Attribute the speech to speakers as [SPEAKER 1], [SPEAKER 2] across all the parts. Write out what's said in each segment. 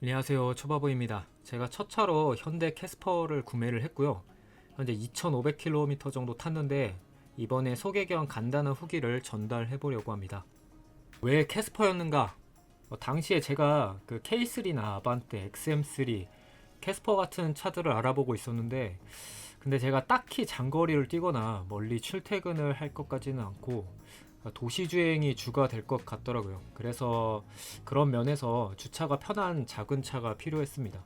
[SPEAKER 1] 안녕하세요, 초바보입니다. 제가 첫 차로 현대 캐스퍼를 구매를 했고요. 현재 2,500km 정도 탔는데 이번에 소개 겸 간단한 후기를 전달해 보려고 합니다. 왜 캐스퍼였는가? 당시에 제가 그 K3나 아반떼, XM3, 캐스퍼 같은 차들을 알아보고 있었는데, 근데 제가 딱히 장거리를 뛰거나 멀리 출퇴근을 할 것까지는 않고 도시 주행이 주가 될 것 같더라고요. 그래서 그런 면에서 주차가 편한 작은 차가 필요했습니다.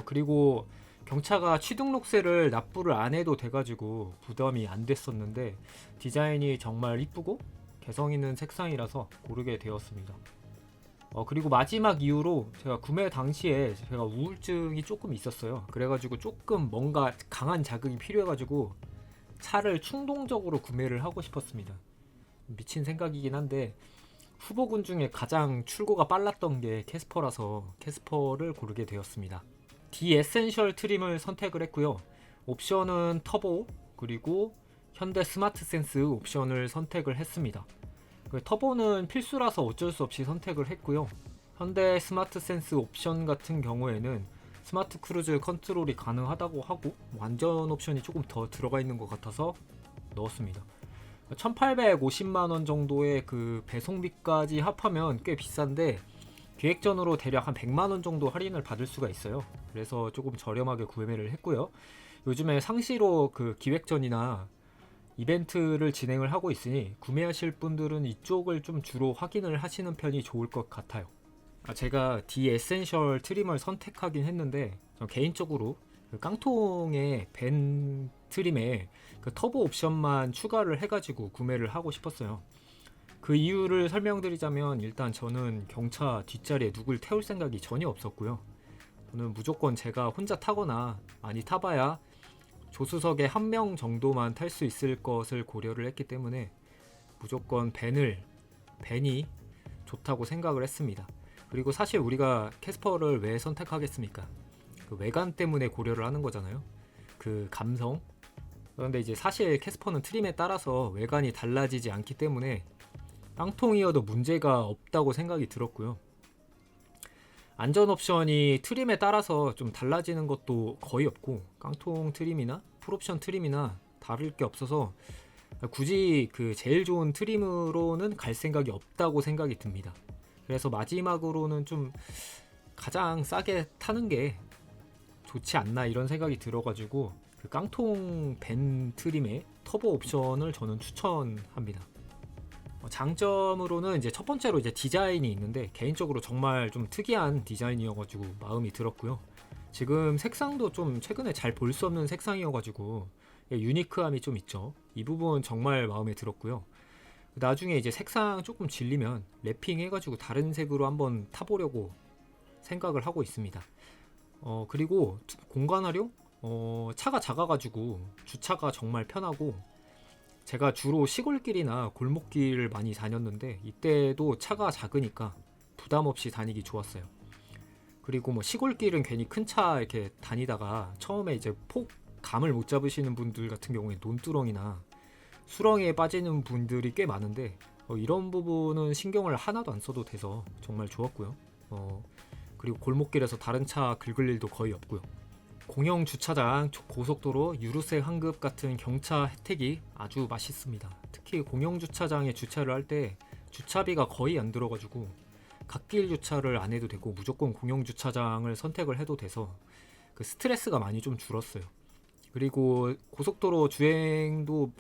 [SPEAKER 1] 그리고 경차가 취등록세를 납부를 안 해도 돼가지고 부담이 안 됐었는데, 디자인이 정말 이쁘고 개성 있는 색상이라서 고르게 되었습니다. 그리고 마지막 이유로 제가 구매 당시에 제가 우울증이 조금 있었어요. 그래가지고 조금 뭔가 강한 자극이 필요해가지고 차를 충동적으로 구매를 하고 싶었습니다. 미친 생각이긴 한데 후보군 중에 가장 출고가 빨랐던 게 캐스퍼라서 캐스퍼를 고르게 되었습니다. D 에센셜 트림을 선택을 했고요. 옵션은 터보 그리고 현대 스마트 센스 옵션을 선택을 했습니다. 터보는 필수라서 어쩔 수 없이 선택을 했고요. 현대 스마트 센스 옵션 같은 경우에는 스마트 크루즈 컨트롤이 가능하다고 하고 안전 옵션이 조금 더 들어가 있는 것 같아서 넣었습니다. 1,850만원 정도의 그 배송비까지 합하면 꽤 비싼데 기획전으로 대략 한 100만원 정도 할인을 받을 수가 있어요. 그래서 조금 저렴하게 구매를 했고요. 요즘에 상시로 그 기획전이나 이벤트를 진행을 하고 있으니 구매하실 분들은 이쪽을 좀 주로 확인을 하시는 편이 좋을 것 같아요. 제가 D 에센셜 트림을 선택하긴 했는데 개인적으로 그 깡통의 벤 트림에 그 터보 옵션만 추가를 해가지고 구매를 하고 싶었어요. 그 이유를 설명드리자면 일단 저는 경차 뒷자리에 누굴 태울 생각이 전혀 없었고요. 저는 무조건 제가 혼자 타거나 많이 타봐야 조수석에 한 명 정도만 탈 수 있을 것을 고려를 했기 때문에 무조건 벤이 좋다고 생각을 했습니다. 그리고 사실 우리가 캐스퍼를 왜 선택하겠습니까? 그 외관 때문에 고려를 하는 거잖아요. 그 감성. 그런데 이제 사실 캐스퍼는 트림에 따라서 외관이 달라지지 않기 때문에 깡통이어도 문제가 없다고 생각이 들었고요. 안전 옵션이 트림에 따라서 좀 달라지는 것도 거의 없고 깡통 트림이나 풀옵션 트림이나 다를 게 없어서 굳이 그 제일 좋은 트림으로는 갈 생각이 없다고 생각이 듭니다. 그래서 마지막으로는 좀 가장 싸게 타는 게 좋지 않나 이런 생각이 들어가지고 그 깡통 벤 트림의 터보 옵션을 저는 추천합니다. 장점으로는 이제 첫 번째로 이제 디자인이 있는데 개인적으로 정말 좀 특이한 디자인이어가지고 마음이 들었고요. 지금 색상도 좀 최근에 잘 볼 수 없는 색상이어가지고 유니크함이 좀 있죠. 이 부분 정말 마음에 들었고요. 나중에 이제 색상 조금 질리면 랩핑 해가지고 다른 색으로 한번 타보려고 생각을 하고 있습니다. 그리고 공간 활용? 차가 작아가지고 주차가 정말 편하고 제가 주로 시골길이나 골목길을 많이 다녔는데 이때도 차가 작으니까 부담 없이 다니기 좋았어요. 그리고 뭐 시골길은 괜히 큰 차 이렇게 다니다가 처음에 이제 감을 못 잡으시는 분들 같은 경우에 논두렁이나 수렁에 빠지는 분들이 꽤 많은데 이런 부분은 신경을 하나도 안 써도 돼서 정말 좋았고요. 그리고 골목길에서 다른 차 긁을 일도 거의 없고요. 공영 주차장, 고속도로, 유류세 환급 같은 경차 혜택이 아주 맛있습니다. 특히 공영 주차장에 주차를 할 때 주차비가 거의 안 들어가지고 갓길 주차를 안 해도 되고 무조건 공영 주차장을 선택을 해도 돼서 그 스트레스가 많이 좀 줄었어요. 그리고 고속도로 주행도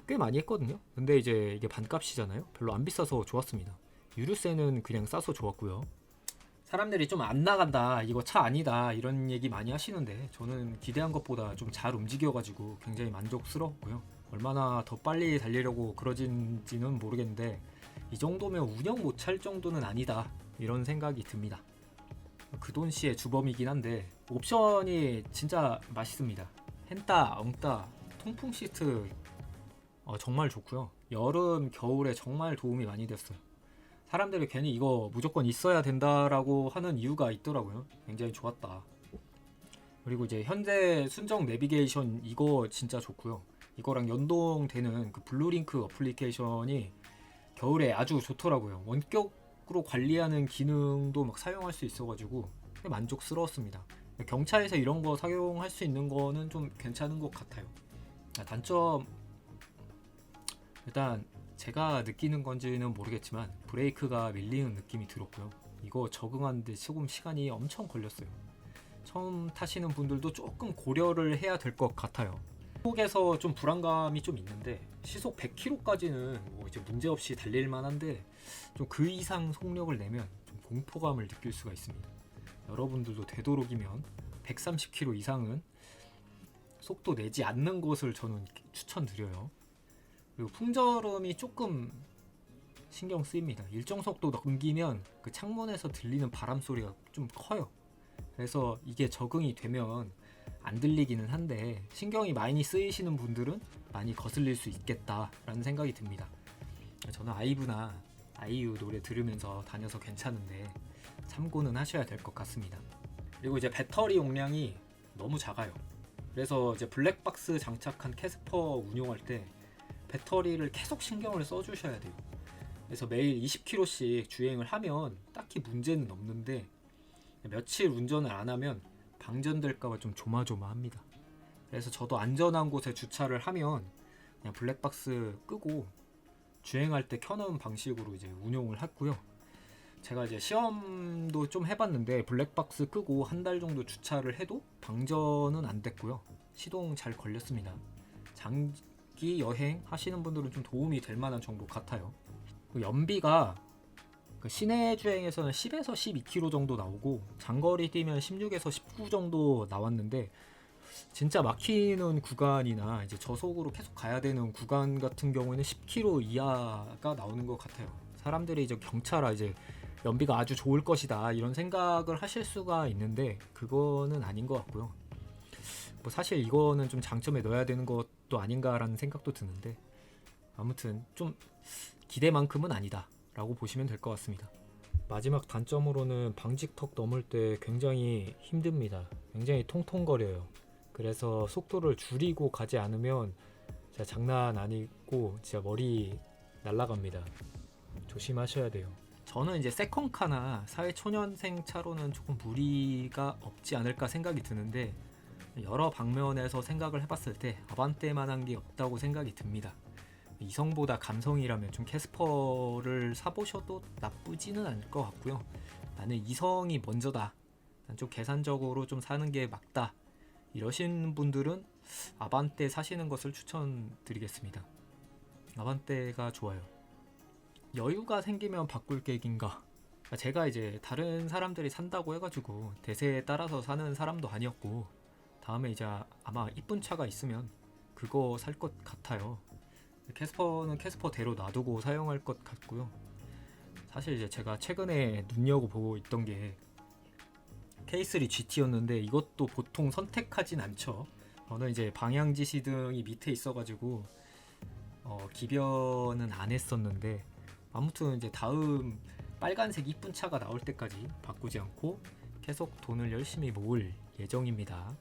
[SPEAKER 1] 꽤 많이 했거든요. 근데 이제 이게 반값이잖아요. 별로 안 비싸서 좋았습니다. 유류세는 그냥 싸서 좋았고요. 사람들이 좀 안 나간다, 이거 차 아니다 이런 얘기 많이 하시는데 저는 기대한 것보다 좀 잘 움직여가지고 굉장히 만족스러웠고요. 얼마나 더 빨리 달리려고 그러진지는 모르겠는데 이 정도면 운영 못 찰 정도는 아니다 이런 생각이 듭니다. 그 돈 씨의 주범이긴 한데 옵션이 진짜 맛있습니다. 헨따, 엉따, 통풍 시트 정말 좋고요. 여름, 겨울에 정말 도움이 많이 됐어요. 사람들이 괜히 이거 무조건 있어야 된다라고 하는 이유가 있더라고요. 굉장히 좋았다. 그리고 이제 현대 순정 내비게이션 이거 진짜 좋고요. 이거랑 연동되는 그 블루링크 어플리케이션이 겨울에 아주 좋더라고요. 원격으로 관리하는 기능도 막 사용할 수 있어가지고 꽤 만족스러웠습니다. 경차에서 이런 거 사용할 수 있는 거는 좀 괜찮은 것 같아요. 단점, 일단 제가 느끼는 건지는 모르겠지만 브레이크가 밀리는 느낌이 들었고요. 이거 적응하는데 조금 시간이 엄청 걸렸어요. 처음 타시는 분들도 조금 고려를 해야 될 것 같아요. 시속에서 좀 불안감이 좀 있는데, 시속 100km까지는 뭐 이제 문제없이 달릴 만한데 좀 그 이상 속력을 내면 좀 공포감을 느낄 수가 있습니다. 여러분들도 되도록이면 130km 이상은 속도 내지 않는 것을 저는 추천드려요. 그리고 풍절음이 조금 신경 쓰입니다. 일정 속도 넘기면 그 창문에서 들리는 바람 소리가 좀 커요. 그래서 이게 적응이 되면 안 들리기는 한데, 신경이 많이 쓰이시는 분들은 많이 거슬릴 수 있겠다라는 생각이 듭니다. 저는 아이브나 아이유 노래 들으면서 다녀서 괜찮은데 참고는 하셔야 될 것 같습니다. 그리고 이제 배터리 용량이 너무 작아요. 그래서 이제 블랙박스 장착한 캐스퍼 운용할 때 배터리를 계속 신경을 써주셔야 돼요. 그래서 매일 20km씩 주행을 하면 딱히 문제는 없는데, 며칠 운전을 안 하면 방전될까봐 좀 조마조마합니다. 그래서 저도 안전한 곳에 주차를 하면 그냥 블랙박스 끄고 주행할 때 켜놓은 방식으로 이제 운용을 했고요. 제가 이제 시험도 좀 해봤는데 블랙박스 끄고 한 달 정도 주차를 해도 방전은 안 됐고요. 시동 잘 걸렸습니다. 장기 여행 하시는 분들은 좀 도움이 될 만한 정보 같아요. 연비가 시내 주행에서는 10에서 12km 정도 나오고, 장거리 뛰면 16에서 19 정도 나왔는데, 진짜 막히는 구간이나 이제 저속으로 계속 가야 되는 구간 같은 경우에는 10km 이하가 나오는 것 같아요. 사람들이 이제 경차라 이제 연비가 아주 좋을 것이다 이런 생각을 하실 수가 있는데, 그거는 아닌 것 같고요. 뭐 사실 이거는 좀 장점에 넣어야 되는 것도 아닌가라는 생각도 드는데, 아무튼 좀 기대만큼은 아니다 라고 보시면 될 것 같습니다. 마지막 단점으로는 방직턱 넘을 때 굉장히 힘듭니다. 굉장히 통통거려요. 그래서 속도를 줄이고 가지 않으면 진짜 장난 아니고 진짜 머리 날아갑니다. 조심하셔야 돼요. 저는 이제 세컨카나 사회초년생 차로는 조금 무리가 없지 않을까 생각이 드는데, 여러 방면에서 생각을 해봤을 때 아반떼만한 게 없다고 생각이 듭니다. 이성보다 감성이라면 좀 캐스퍼를 사보셔도 나쁘지는 않을 것 같고요. 나는 이성이 먼저다, 난 좀 계산적으로 좀 사는 게 맞다, 이러신 분들은 아반떼 사시는 것을 추천드리겠습니다. 아반떼가 좋아요. 여유가 생기면 바꿀 계획인가? 제가 이제 다른 사람들이 산다고 해가지고 대세에 따라서 사는 사람도 아니었고, 다음에 이제 아마 이쁜 차가 있으면 그거 살 것 같아요. 캐스퍼는 캐스퍼대로 놔두고 사용할 것 같고요. 사실 이제 제가 최근에 눈여겨보고 있던 게 K3 GT였는데, 이것도 보통 선택하진 않죠. 저는 이제 방향지시등이 밑에 있어가지고 기변은 안 했었는데, 아무튼 이제 다음 빨간색 이쁜 차가 나올 때까지 바꾸지 않고 계속 돈을 열심히 모을 예정입니다.